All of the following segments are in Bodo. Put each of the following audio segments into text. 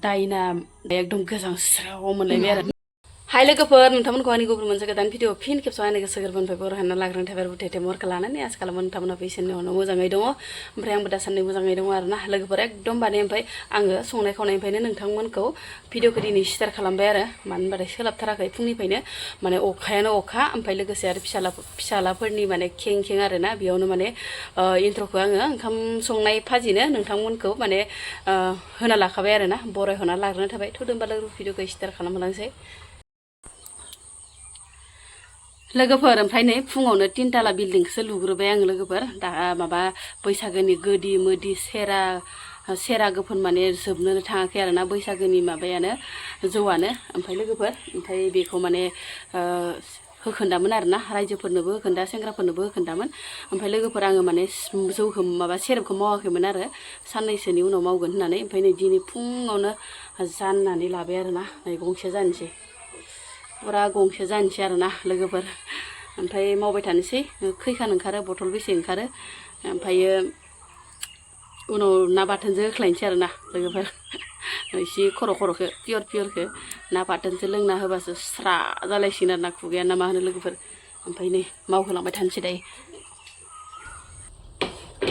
दायना एकदम गोजांस्राव मोनलायबाय आरो हाय लोगोफोर नोंथांमोनखौ आंनि गुबुन मोनसे गोदान भिडिअ फिन खेबसेआव आंनि गोसो गोरबोनिफ्राय बर हानना लाग्रोनो थाखाय बुथेथे महरखौ लानानै आसा खालामो नोंथांमोनहा इसोरनि उनाव मोजाङै दङ ओमफ्राय आंबो दासान्दि मोजाङै दङ आरोना लोगोफोर एकदम बाने ओमफ्राय आङो संनाय खावनायनिफ्रायनो नोंथांमोनखौ भिडिअखौ दिनै स्टार्ट खालामबाय आरो मानो होनबाथाय सोलाबथाराखै फुंनिफ्रायनो माने अखायानो अखा ओमफ्राय लोगोसे आरो फिसालाफोरनि माने खें खें आरोना बेयावनो माने इन्ट्र'खौ आङो ओंखाम संनाय फाजिनो नोंथांमोनखौ माने होना लाखाबाय आरोना बरायहरना लाग्रोनो थाबाय थ' होनबा लोगो भिडिअखौ स्टार्ट खालामलांसै लोगोफोर ओमफ्राय नै फुङावनो 3 ताला बिल्डिंसो लुग्रोबाय आं लोगोफोर दा माबा बैसागोनि गोदि मोदि सेरा गोफोन माने जोबनोनो थाङाखै आरोना बैसागोनि माबायानो जौआनो ओमफ्राय लोगोफोर ओमफ्राय बेखौ माने होखोन्दामोन आरोना रायजोफोरनोबो होखोन्दा सेंग्राफोरनोबो होखोन्दामोन ओमफ्राय लोगोफोर आङो माने जौखौ माबा सेरेबखौ मावाखैमोन आरो साननैसोनि उनाव मावगोन होननानै ओमफ्राय नै दिनै फुङावनो जाननानै लाबाय आरोना नै गंसे जानोसै फुरा गंसे जानोसै आरोना लोगोफोर ओमफ्राय मावबाय थानोसै खैखान ओंखारो बथल बेसे ओंखारो ओमफ्रायो उनाव ना बाथोनजों होख्लायनोसै आरोना लोगोफोर एसे खर'खौ पियरखौ ना बाथोनजों लोंना होबासो स्रा जालायसिगोन आरोना खुगाया ना मा होनो लोगोफोर ओमफ्राय नै मावहोलांबाय थानोसै दायो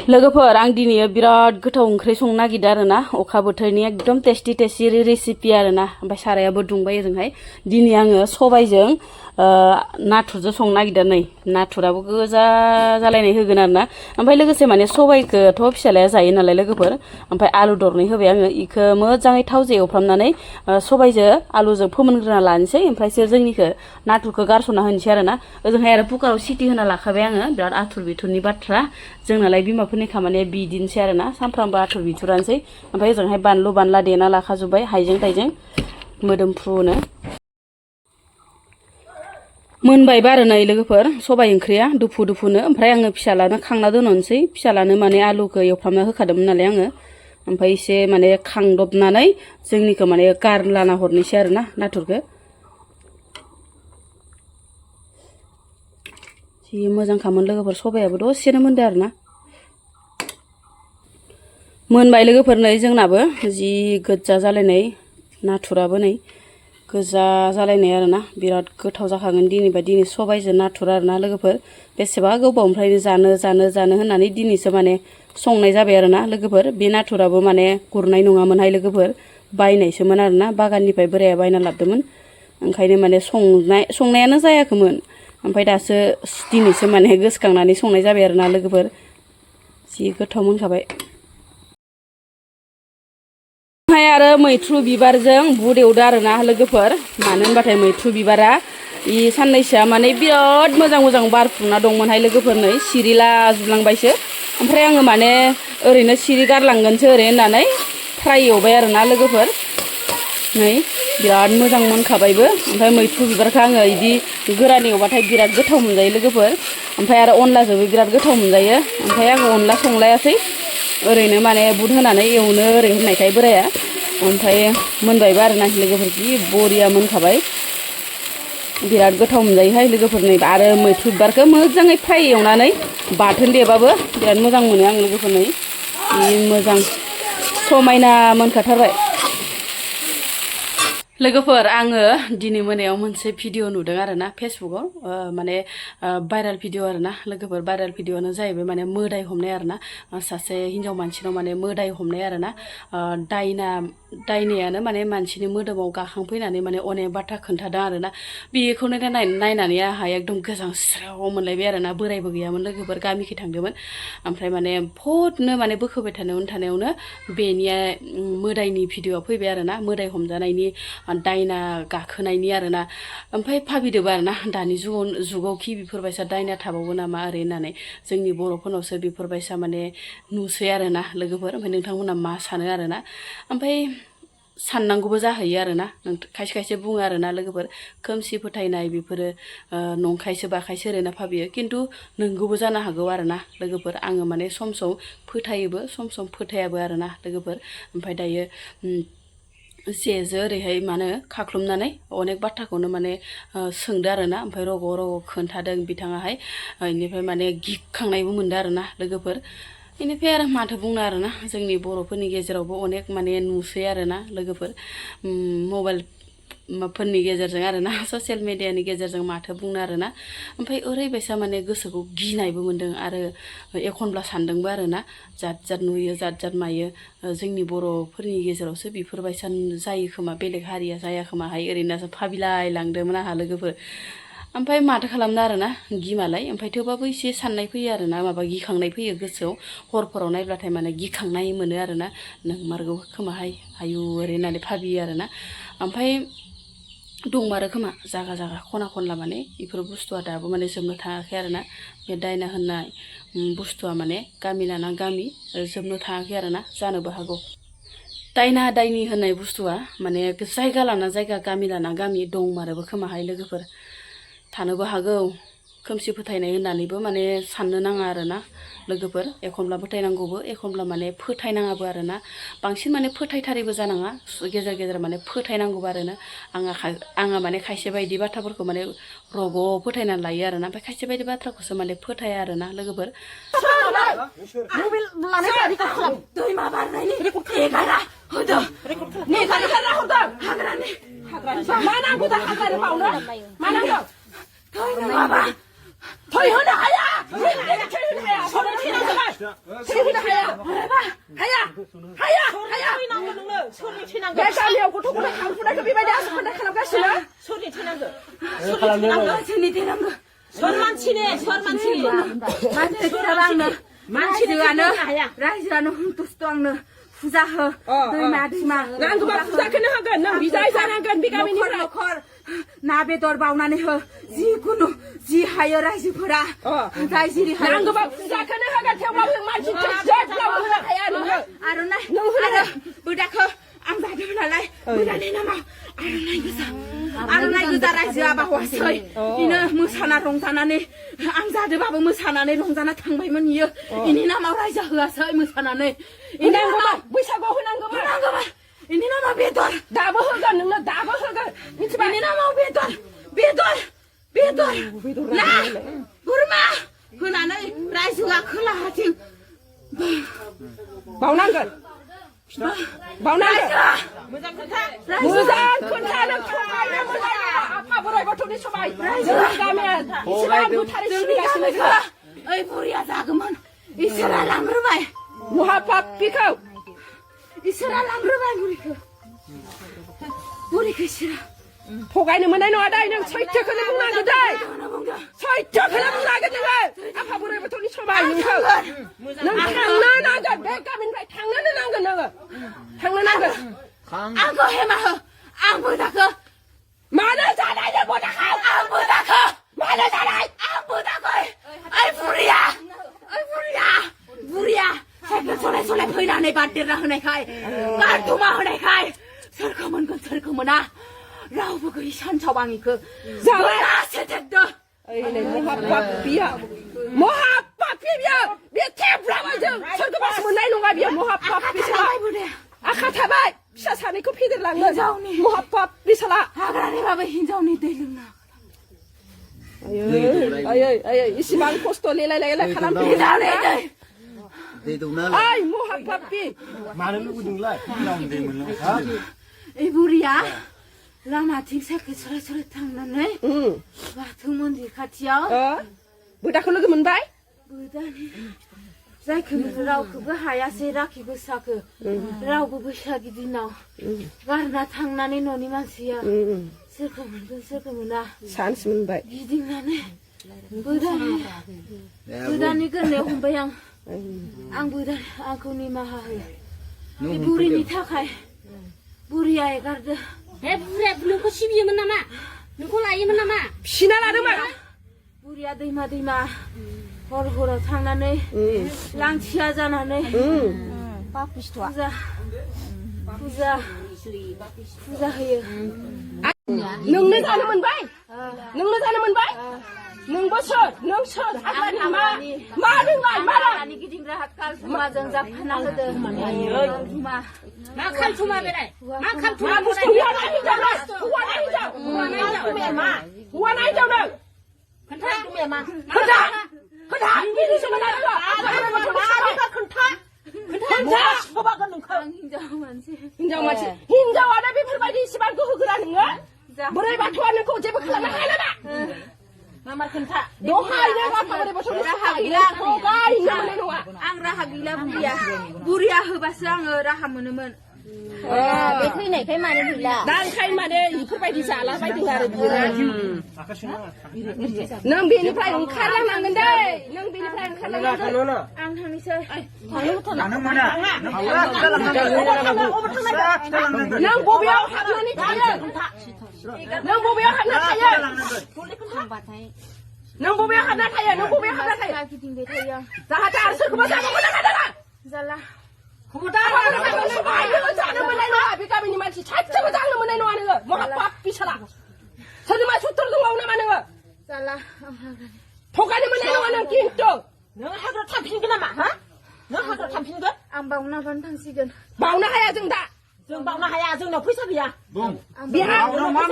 लोगोफोर आं दिनै बिराद गोथाव ओंख्रि संनो नागिरदों आरोना अखा बोथोरनि एकदम टेस्टि रेसिपि आरोना ओमफ्राय सारायाबो दुंबाय ओजोंहाय दिनै आङो सबायजों नाथुरजों संनो नागिरदों नै नाथुराबो गोजा जालायनाय होगोन आरोना ओमफ्राय लोगोसे माने सबायखौथ' फिसालाया जायो नालाय लोगोफोर ओमफ्राय आलु दरनै होबाय आङो इखौ मोजाङै थावजों एवफ्रामनानै सबायजों आलुजों फोमोनग्रोना लानोसै ओमफ्रायसो जोंनिखौ नाथुरखौ गारस'ना होनोसै आरोना ओजोंहाय आरो कुकाराव सिटि होना लाखाबाय आङो बिराद आथुर बिथुरनि बाथ्रा जोंनालाय बिमाफोरनि खामानिया बिदिनोसै आरोना सानफ्रामबो आथुर बिथुरानोसै ओमफ्राय ओजोंहाय बानलु बानला देना लाखाजोब्बाय हाइजें थाइजें मोदोमफ्रुनो मोनबायबा आरो नै लोगोफोर सबाय ओंख्रिया दुफुनो ओमफ्राय आङो फिसालानो खांना दोननोसै फिसालानो माने आलुखौ एवफ्रामना होखादोंमोन नालाय आङो ओमफ्राय एसे माने खांदबनानै जोंनिखौ माने गारलाना हरनोसै आरोना नाथुरखौ जि मोजांखामोन लोगोफोर सबायाबो दसेनो मोनदो आरोना मोनबाय लोगोफोर नै जोंनाबो जि गोजा जालायनाय नाथुराबो नै गोजा जालायनाय आरोना बिराद गोथाव जाखागोन दिनै सबायजों नाथुर आरोना लोगोफोर बेसेबा गोबावनिफ्रायनो जानो होननानै दिनैसो माने संनाय जाबाय आरोना लोगोफोर बे नाथुराबो माने गुरनाय नङामोनहाय लोगोफोर बायनायसोमोन आरोना बागाननिफ्राय बोराया बायना लाबोदोंमोन ओंखायनो माने संनायानो जायाखैमोन ओमफ्राय दासो दिनैसो माने गोसोखांनानै संनाय जाबाय आरोना लोगोफोर जि गोथाव मोनखाबाय आरो मैथ्रु बिबारजों बुद एवदो आरोना लोगोफोर मानो होनबाथाय मैथ्रु बिबारा इ साननैसोआ माने बिराद मोजां बारफुंना दंमोनहाय लोगोफोर नै सिरिला जुबलांबायसो ओमफ्राय आङो माने ओरैनो सिरि गारलांगोनसो ओरै होननानै फ्राय एवबाय आरोना लोगोफोर नै बिराद मोजां मोनखाबायबो ओमफ्राय मैथ्रु बिबारखौ आङो इदि गोरान एवबाथाय बिराद गोथाव मोनजायो लोगोफोर ओमफ्राय आरो अनलाजोंबो बिराद गोथाव मोनजायो ओमफ्राय आङो अनला संलायासै ओरैनो माने बुद होनानै एवनो ओरै होननायखाय बोराया ओमफ्राय मोनबायबो आरोना लोगोफोर जि बरिया मोनखाबाय बिराद गोथाव मोनजायोहाय लोगोफोर नै आरो मैथ्रु बिबारखौ मोजाङै फ्राय एवनानै बाथोन देबाबो बिराद मोजां मोनो आं लोगोफोर नै जि मोजां समायना मोनखाथारबाय लोगोफोर आङो दिनै मोनायाव मोनसे भिडिअ नुदों आरोना फेसबुकाव माने भाइरेल भिडिअ आरोना लोगोफोर भाइरेल भिडिअआनो जाहैबाय माने मोदाय हमनाय आरोना सासे हिन्जाव मानसिनाव माने मोदाय हमनाय आरोना दायनायानो माने मानसिनि मोदोमाव गाखांफैनानै माने अनेक बाथ्रा खोन्थादों आरोना बेखौनो नायनानै आंहा एकदम गोजांस्राव मोनलायबाय आरोना बोरायबो गैयामोन लोगोफोर गामिखै थांदोंमोन ओमफ्राय माने फटनो माने बोखोबाय थानायावनो बेनिया मोदायनि भिडिअआ फैबाय आरोना मोदाय हमजानायनि दायना गाखोनायनि आरोना ओमफ्राय भाबिदोंबो आरोना दानि जुगावखि बेफोरबायसा दायना थाबावो नामा ओरै होननानै जोंनि बर'फोरनावसो बेफोरबायसा माने नुसै आरोना लोगोफोर ओमफ्राय नोंथांमोना मा सानो आरोना ओमफ्राय साननांगौबो जाहैयो आरोना खायसे बुङो आरोना लोगोफोर खोमसि फोथायनाय बेफोरो नंखायसो बाखायसो ओरैना भाबियो खिन्थु नोंगौबो जानो हागौ आरोना लोगोफोर आङो माने सम फोथायोबो सम फोथायाबो आरोना लोगोफोर ओमफ्राय दायो जेजों ओरैहाय माने खाख्लुमनानै अनेक बाथ्राखौनो माने सोंदो आरोना ओमफ्राय रग' रग' खोन्थादों बिथाङाहाय बेनिफ्राय माने गिखांनायबो मोनदों आरोना लोगोफोर बेनिफ्राय आरो माथो बुंनो आरोना जोंनि बर'फोरनि गेजेरावबो अनेक माने नुसै आरोना लोगोफोर मबाइल फोरनि गेजेरजों आरोना ससियेल मिडियानि गेजेरजों माथो बुंनो आरोना ओमफ्राय ओरैबायसा माने गोसोखौ गिनायबो मोन्दों आरो एखनब्ला सानदोंबो आरोना जात जात नुयो जात जात मायो जोंनि बर'फोरनि गेजेरावसो बेफोरबायसा जायो खोमा बेलेग हारिया जाया खोमाहाय ओरैनो फाबिलाय लांदोंमोन आंहा लोगोफोर ओमफ्राय माथो खालामनो आरोना गिमालाय ओमफ्राय थेवबाबो एसे साननाय फैयो आरोना माबा गिखांनाय फैयो गोसोआव हरफोराव नायब्लाथाय माने गिखांनाय मोनो आरोना नोंमारगौ खोमाहाय आयु ओरै होननानै भाबियो आरोना ओमफ्राय दंमारो खोमा जागा जागा खना खनला माने बेफोर बुस्थुआ दाबो माने जोबनो थाङाखै आरोना बे दायना होननाय बुस्थुआ माने गामि लाना गामि जोबनो थाङाखै आरोना जानोबो हागौ दायना दायनि होननाय बुस्थुआ माने जायगा लाना जायगा गामि लाना गामि दंमारोबो खोमाहाय लोगोफोर थानोबो हागौ खोमसि फोथायनाय होननानैबो माने साननो नाङा आरोना लोगोफोर एखनब्ला फोथायनांगौबो एखनब्ला माने फोथायनाङाबो आरोना बांसिन माने फोथायथारिबो जानाङा गेजेर गेजेर माने फोथायनांगौबो आरोना आङा माने खायसे बायदि बाथ्राफोरखौ माने रग' फोथायनानै लायो आरोना ओमफ्राय खायसे बायदि बाथ्राखौसो माने फोथाया आरोना लोगोफोर दैमा बारनायनि एगारा होदो नेगारा होदो हाग्रानि मा नांगौ दा हाग्रानि बावनो मा नांगौ माबा थै होनो हाया सोरनो थैनांगौ थै होनो हाया बे गामियाव गथ' गथाय खांफुनायखौ बेबायदि आसखान्दा खालामगासिनो सोरनि थैनांगौ सोरनि थैनांगौ सोर मानसिनि मानसि थैनाबा आंनो मानसिआनो रायजोआनो हुनथुसथ' आंनो फुजा हो दैमा दैमा नांगौबा फुजाखौनो होगोन नों बिदाय जानांगोन बे गामिनिफ्राय न'खर ना बेदर बावनानै हो जिखुनु जि हायो रायजोफोरा जाय जिरि हायो नांगौबा फुजाखौनो होगोन थेवबाबो मानसि जेब्लाबो होनो हाया नोङो आर'नाइ नों होनो बोदाखौ आं जादोंमोन नालाय बोदानि नामाव आर'नाइ गोजा रायजोआ बावासै बिनो मोसाना रंजानानै आं जादोंबाबो मोसानानै रंजाना थांबायमोन इयो इनि नामाव रायजो होआसै मोसानानै इनि नामाव बैसागुआव होनांगौमोन इनि नामाव बेदर दाबो होगोन नोंनो दाबो होगोन मिथिबाय इनि नामाव बेदर ना बोरमा होनानै रायजोआ खोलाहाथिं बावनांगोन मोजां खोन्थानो आफा बोराइ बाथौनि सबाय जोंनि गामिया इसिबां गोथारै सोलिगासिनो ओइ बुरिया जागौमोन इसोरा लांग्रोबाय महापापिखौ इसोरा लांग्रोबाय बुरिखौ इसोरा थगायनो मोननाय नङा दै नों सैथोखौनो बुंनांगोन दै सैथोखौनो बुंनांगोन नोङो आफा बोराइ बाथौनि सबाय नोंखौ नों थांनो नांगोन बे गामिनिफ्राय थांनोनो नांगोन नोङो थांनो नांगोन आंखौ हेमा हो आं बोदाखौ मानो जानाय नों बोदाखौ आं बोदाखौ मानो जानाय आं बोदाखै ओइ बुरिया साइकेल सलाय फैनानै बारदेरना होनायखाय बारथुमा होनायखाय सोरखौ मोनगोन सोरखौ मोना रावबो गैयि सानसाव आं इखौ जालासेथेरदो महापापि बियो बे थेब्राबाय जों सोरखौबासो मोननाय नङा बियो महापापि आखा थाबाय फिसा सानैखौ फेदेरलाङो महापापि साला हाग्रानिबाबो हिनजावनि दै लोंना आयै इसिबां खस्थ' लेलाय खालामफिननानै ओइ महापापि मानो लुबैदोंलाय ओइ बुरिया लामाथिं साइकेल सलाय थांनानै बाथौ मन्दिर खाथियाव बोदाखौ लोगो मोनबाय बोदानि जायखौ रावखौबो हायासै राखि गोसाखौ रावबो बैसागि दिनाव गारना थांनानै न'नि मानसिया सोरखौ मोनगोन सोरखौ मोना सान्स मोनबाय गिदिंनानै बोदानि गोरनायाव हमबाय आं बोदानि आंखौ निमाहा होयो बे बुरिनि थाखाय बुरिया एगारदो हे बुरिया नोंखौ सिबियोमोन नामा नोंखौ लायोमोन नामा फिसिना लादोंमोन बुरिया दैमा हराव थांनानै लांथिया जानानै फुजा होयो नोंनो जानो मोनबाय नोंनो जानो मोनबाय नोंबो सोर नों सोर हाग्रानि मा रोंबाय मा दानि गिदिंग्रा हाखाल धुमाजों जाफाना होदों धुमा मा खालथुमा बेलाय मा खालथुमा बुस्थु गैयाना हिनजावलाय हौवा ना हिनजाव हौवा ना हिनजाव नों खोन्था बिदिसो मोना खोन्था सोबागोन नोंखौ हिनजाव मानसि हिनजावानो बेफोरबायदि इसिबां गोहो गोरा नोङो बोराइ बाथौआ नोंखौ जेबो खालामनो हाया नामा मा खोन्था दहायनो बाथौ बोराइ बाथौनि राहा गैला गायनो मोननाय नङा आं राहा गैला बुरिया होबासो आङो राहा मोनोमोन बे थैनायखाय मानो गैला दा ओंखायनो माने बेफोरबायदि जालाबायदों आरो नों बेनिफ्राय ओंखारलांनांगोन दै नों बेनिफ्राय ओंखारलांनांगोन आं थांनोसै नों बबेयाव हाबनानै थायो नों बबेयाव हाबना थायो नों बबेयाव हाबना थायो नों बबेयाव हाबना थायो गिदिंबाय थायो जाहाथे आरो सोरखौबा जानो मोना जाला जानो मोननाय नङा बे गामिनि मानसि सासेबो जानो मोननाय नङा नोङो महा पाप बिसाला सोरनिबा सुथुर दंबावो नामा नोङो जाला थगायनो मोननाय नङा नों खिन्थु नों हाग्रा थांफिनगोन नामा हा नों हाग्रा थांफिनगोन आं बावनाबानो थांसिगोन बावनो हाया जों दा जों बावनो हाया जोंनाव फैसा गैया बेहा